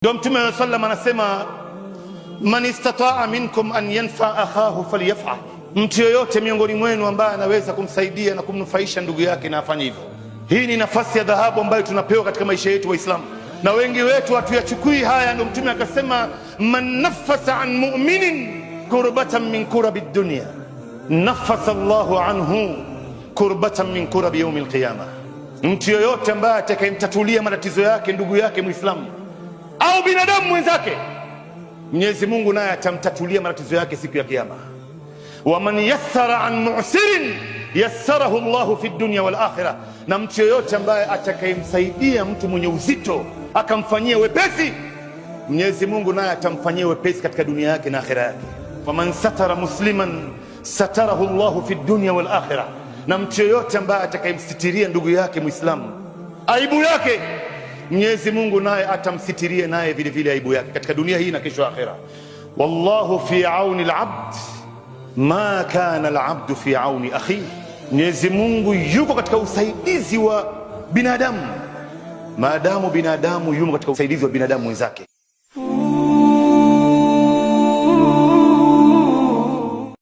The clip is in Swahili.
Ndio Mtume sallallahu anasema man istataa minkum an yanfa akhahu falyaf'al, mtu yoyote miongoni mwenu ambaye anaweza kumsaidia na kumnufaisha ndugu yake na afanye hivyo. Hii ni nafasi ya dhahabu ambayo tunapewa katika maisha yetu Waislamu, na wengi wetu hatuyachukui haya. Ndio Mtume akasema man nafasa an mu'minin kurbatan min kurabi dunya nafasa Allahu anhu kurbatan min kurabi yawm alqiyama. Mtu yoyote ambaye atakayemtatulia matatizo yake ndugu yake Muislamu au binadamu mwenzake, Mwenyezi Mungu naye atamtatulia matatizo yake siku ya kiyama. Wa man yassara an mu'sirin yassarahu Allahu fi dunya wal akhirah, na mtu yoyote ambaye atakayemsaidia mtu mwenye uzito akamfanyia wepesi, Mwenyezi Mungu naye atamfanyia wepesi katika dunia yake na akhira yake. Wa man satara musliman satarahu Allahu fi dunya wal akhirah, na mtu yoyote ambaye atakayemsitiria ndugu yake Muislamu aibu yake, Mwenyezi Mungu naye atamsitirie naye vile vile aibu yake katika dunia hii na kesho akhira. Wallahu fi auni al-abd ma kana al-abd fi auni akhi, Mwenyezi Mungu yuko katika usaidizi wa binadamu maadamu binadamu yuko katika usaidizi wa binadamu wenzake.